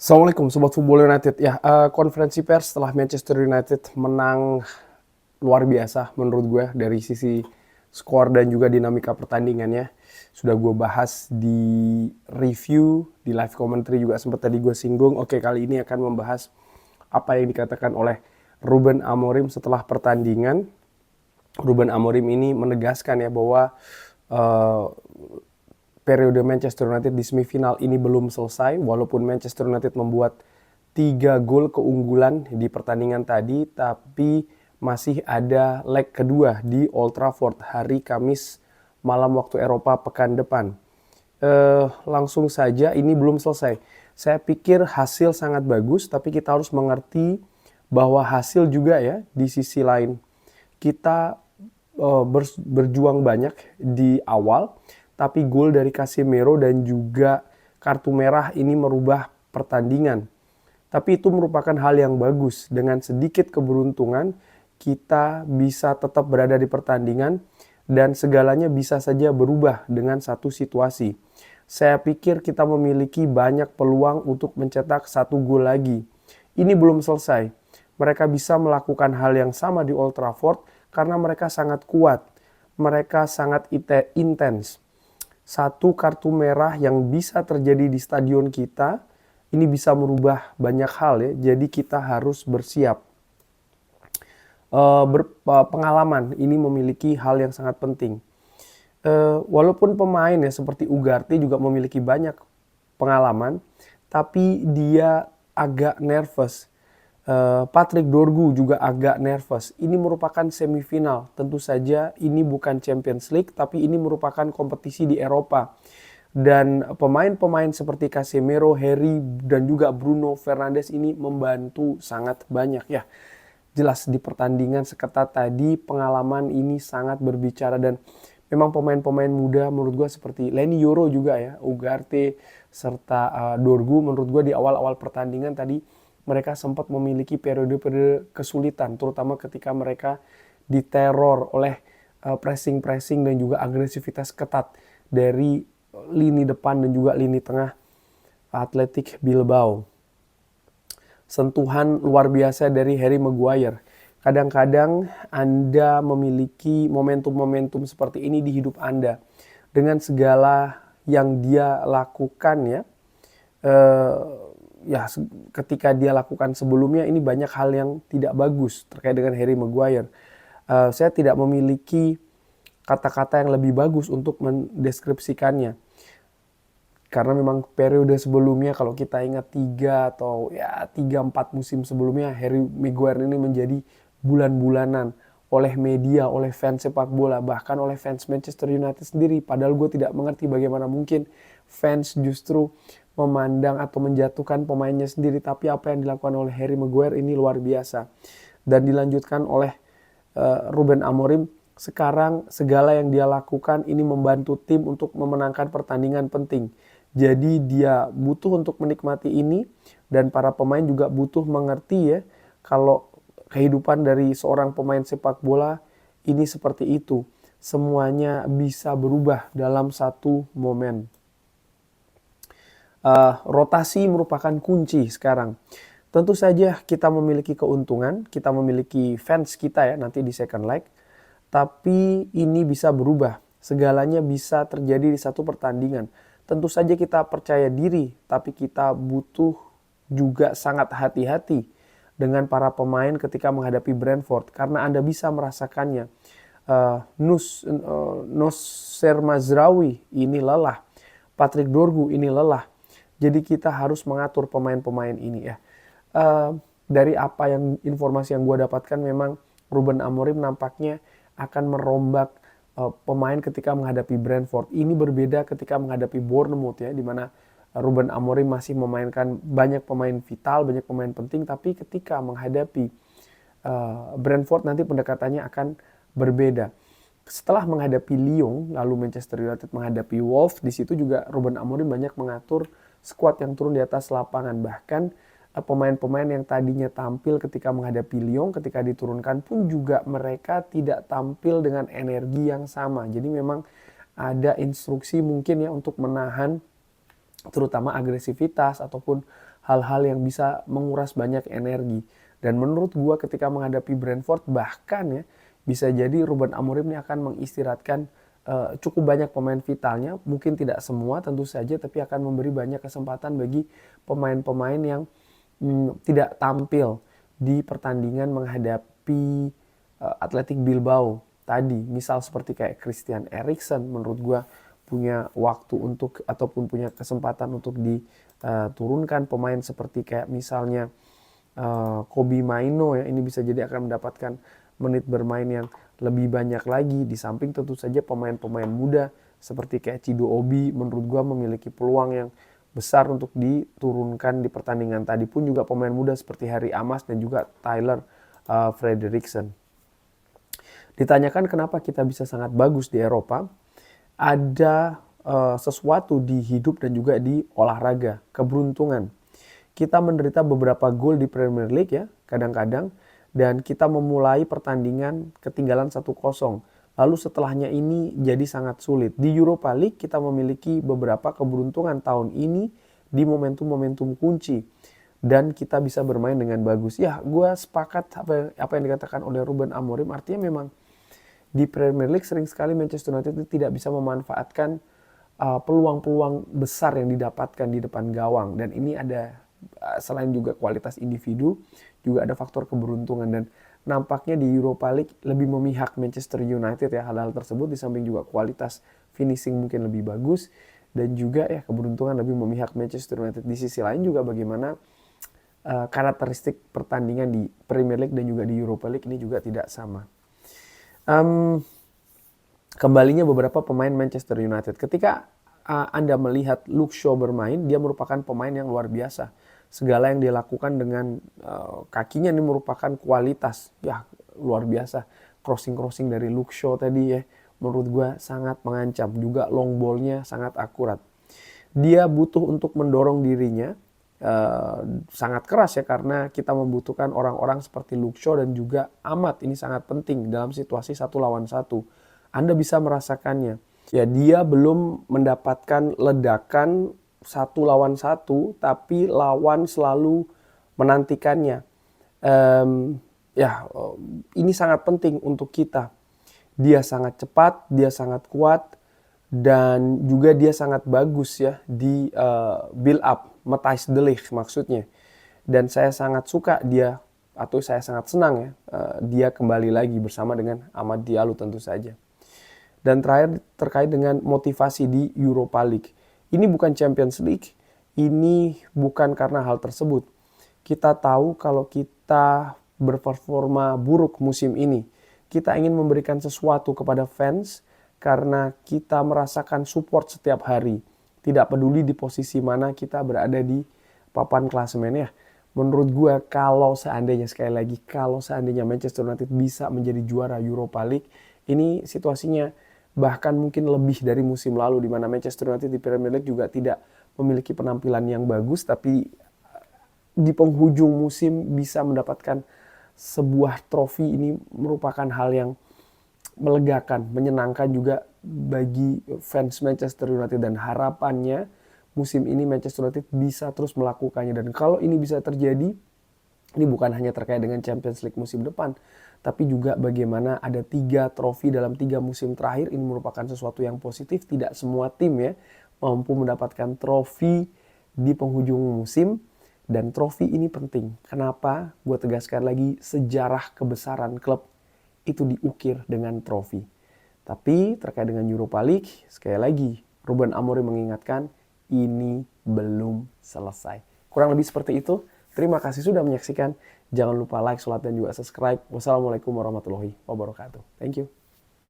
Assalamualaikum Sobat Football United. Konferensi pers setelah Manchester United menang luar biasa menurut gue dari sisi skor dan juga dinamika pertandingannya. Sudah gue bahas di review, di live commentary juga sempat tadi gue singgung. Oke, kali ini akan membahas apa yang dikatakan oleh Ruben Amorim setelah pertandingan. Ruben Amorim ini menegaskan ya bahwa periode Manchester United di semifinal ini belum selesai, walaupun Manchester United membuat 3 gol keunggulan di pertandingan tadi, tapi masih ada leg kedua di Old Trafford hari Kamis malam waktu Eropa pekan depan. Langsung saja, ini belum selesai. Saya pikir hasil sangat bagus, tapi kita harus mengerti bahwa hasil juga ya di sisi lain. Kita berjuang banyak di awal, tapi gol dari Casemiro dan juga kartu merah ini merubah pertandingan. Tapi itu merupakan hal yang bagus. Dengan sedikit keberuntungan, kita bisa tetap berada di pertandingan dan segalanya bisa saja berubah dengan satu situasi. Saya pikir kita memiliki banyak peluang untuk mencetak 1 gol lagi. Ini belum selesai. Mereka bisa melakukan hal yang sama di Old Trafford karena mereka sangat kuat. Mereka sangat intens. 1 kartu merah yang bisa terjadi di stadion kita, ini bisa merubah banyak hal ya. Jadi kita harus bersiap. Pengalaman ini memiliki hal yang sangat penting. Walaupun pemain ya seperti Ugarte juga memiliki banyak pengalaman, tapi dia agak nervous. Patrick Dorgu juga agak nervous. Ini merupakan semifinal. Tentu saja ini bukan Champions League, tapi ini merupakan kompetisi di Eropa. Dan pemain-pemain seperti Casemiro, Harry, dan juga Bruno Fernandes ini membantu sangat banyak ya. Jelas di pertandingan seketat tadi pengalaman ini sangat berbicara dan memang pemain-pemain muda menurut gue seperti Leny Yoro juga ya, Ugarte serta Dorgu menurut gue di awal-awal pertandingan tadi mereka sempat memiliki periode-periode kesulitan, terutama ketika mereka diteror oleh pressing-pressing dan juga agresivitas ketat dari lini depan dan juga lini tengah Athletic Bilbao. Sentuhan luar biasa dari Harry Maguire. Kadang-kadang Anda memiliki momentum-momentum seperti ini di hidup Anda. Dengan segala yang dia lakukan ya, ketika dia lakukan sebelumnya ini banyak hal yang tidak bagus terkait dengan Harry Maguire. Saya tidak memiliki kata-kata yang lebih bagus untuk mendeskripsikannya. Karena memang periode sebelumnya kalau kita ingat 3-4 musim sebelumnya Harry Maguire ini menjadi bulan-bulanan oleh media, oleh fans sepak bola, bahkan oleh fans Manchester United sendiri. Padahal gue tidak mengerti bagaimana mungkin fans justru memandang atau menjatuhkan pemainnya sendiri. Tapi apa yang dilakukan oleh Harry Maguire ini luar biasa. Dan dilanjutkan oleh Ruben Amorim. Sekarang segala yang dia lakukan ini membantu tim untuk memenangkan pertandingan penting. Jadi dia butuh untuk menikmati ini dan para pemain juga butuh mengerti ya kalau kehidupan dari seorang pemain sepak bola ini seperti itu. Semuanya bisa berubah dalam satu momen. Rotasi merupakan kunci sekarang. Tentu saja kita memiliki keuntungan, kita memiliki fans kita ya nanti di second leg. Tapi ini bisa berubah. Segalanya bisa terjadi di satu pertandingan. Tentu saja kita percaya diri, tapi kita butuh juga sangat hati-hati dengan para pemain ketika menghadapi Brentford. Karena Anda bisa merasakannya. Noussair Mazraoui ini lelah. Patrick Dorgu ini lelah. Jadi kita harus mengatur pemain-pemain ini ya. Dari apa yang informasi yang gue dapatkan memang Ruben Amorim nampaknya akan merombak pemain ketika menghadapi Brentford. Ini berbeda ketika menghadapi Bournemouth ya, di mana Ruben Amorim masih memainkan banyak pemain vital, banyak pemain penting, tapi ketika menghadapi Brentford nanti pendekatannya akan berbeda. Setelah menghadapi Lyon, lalu Manchester United menghadapi Wolves, di situ juga Ruben Amorim banyak mengatur skuad yang turun di atas lapangan. Bahkan pemain-pemain yang tadinya tampil ketika menghadapi Lyon, ketika diturunkan pun juga mereka tidak tampil dengan energi yang sama. Jadi memang ada instruksi mungkin ya untuk menahan terutama agresivitas ataupun hal-hal yang bisa menguras banyak energi. Dan menurut gue ketika menghadapi Brentford bahkan ya bisa jadi Ruben Amorim ini akan mengistirahatkan cukup banyak pemain vitalnya, mungkin tidak semua tentu saja, tapi akan memberi banyak kesempatan bagi pemain-pemain yang tidak tampil di pertandingan menghadapi Athletic Bilbao tadi. Misal seperti kayak Christian Eriksen, menurut gue punya waktu untuk ataupun punya kesempatan untuk diturunkan. Pemain seperti kayak misalnya Kobbie Mainoo ya, ini bisa jadi akan mendapatkan menit bermain yang lebih banyak lagi. Di samping tentu saja pemain-pemain muda seperti kayak Chido Obi menurut gue memiliki peluang yang besar untuk diturunkan di pertandingan tadi. Pun juga pemain muda seperti Harry Amas dan juga Tyler Frederiksen. Ditanyakan kenapa kita bisa sangat bagus di Eropa, ada sesuatu di hidup dan juga di olahraga, keberuntungan. Kita menderita beberapa gol di Premier League ya, kadang-kadang, dan kita memulai pertandingan ketinggalan 1-0. Lalu setelahnya ini jadi sangat sulit. Di Europa League kita memiliki beberapa keberuntungan tahun ini di momentum-momentum kunci. Dan kita bisa bermain dengan bagus. Ya, gue sepakat apa yang dikatakan oleh Ruben Amorim. Artinya memang di Premier League sering sekali Manchester United itu tidak bisa memanfaatkan peluang-peluang besar yang didapatkan di depan gawang. Dan ini ada selain juga kualitas individu, juga ada faktor keberuntungan. Dan nampaknya di Europa League lebih memihak Manchester United ya hal-hal tersebut, di samping juga kualitas finishing mungkin lebih bagus. Dan juga ya keberuntungan lebih memihak Manchester United. Di sisi lain juga bagaimana karakteristik pertandingan di Premier League dan juga di Europa League ini juga tidak sama. Kembalinya beberapa pemain Manchester United. Ketika Anda melihat Luke Shaw bermain, dia merupakan pemain yang luar biasa. Segala yang dia lakukan dengan kakinya ini merupakan kualitas. Ya, luar biasa. Crossing-crossing dari Luke Shaw tadi ya, menurut gue sangat mengancam. Juga long ball-nya sangat akurat. Dia butuh untuk mendorong dirinya sangat keras ya, karena kita membutuhkan orang-orang seperti Luke Shaw dan juga Ahmad. Ini sangat penting dalam situasi 1 lawan 1. Anda bisa merasakannya. Ya, dia belum mendapatkan ledakan 1 lawan 1, tapi lawan selalu menantikannya. Ini sangat penting untuk kita. Dia sangat cepat, dia sangat kuat, dan juga dia sangat bagus ya di build up, Matthijs de Ligt maksudnya. Dan saya sangat suka dia, atau saya sangat senang ya, dia kembali lagi bersama dengan Amad Diallo tentu saja. Dan terakhir terkait dengan motivasi di Europa League. Ini bukan Champions League, ini bukan karena hal tersebut. Kita tahu kalau kita berperforma buruk musim ini, kita ingin memberikan sesuatu kepada fans karena kita merasakan support setiap hari. Tidak peduli di posisi mana kita berada di papan klasemen ya. Menurut gue kalau seandainya Manchester United bisa menjadi juara Europa League, ini situasinya bahkan mungkin lebih dari musim lalu, di mana Manchester United di Premier League juga tidak memiliki penampilan yang bagus, tapi di penghujung musim bisa mendapatkan sebuah trofi. Ini merupakan hal yang melegakan, menyenangkan juga bagi fans Manchester United, dan harapannya musim ini Manchester United bisa terus melakukannya. Dan kalau ini bisa terjadi, ini bukan hanya terkait dengan Champions League musim depan, tapi juga bagaimana ada 3 trofi dalam 3 musim terakhir. Ini merupakan sesuatu yang positif. Tidak semua tim ya mampu mendapatkan trofi di penghujung musim, dan trofi ini penting. Kenapa? Gue tegaskan lagi, sejarah kebesaran klub itu diukir dengan trofi. Tapi terkait dengan Europa League, sekali lagi Ruben Amorim mengingatkan, ini belum selesai. Kurang lebih seperti itu. Terima kasih sudah menyaksikan. Jangan lupa like, share, dan juga subscribe. Wassalamualaikum warahmatullahi wabarakatuh. Thank you.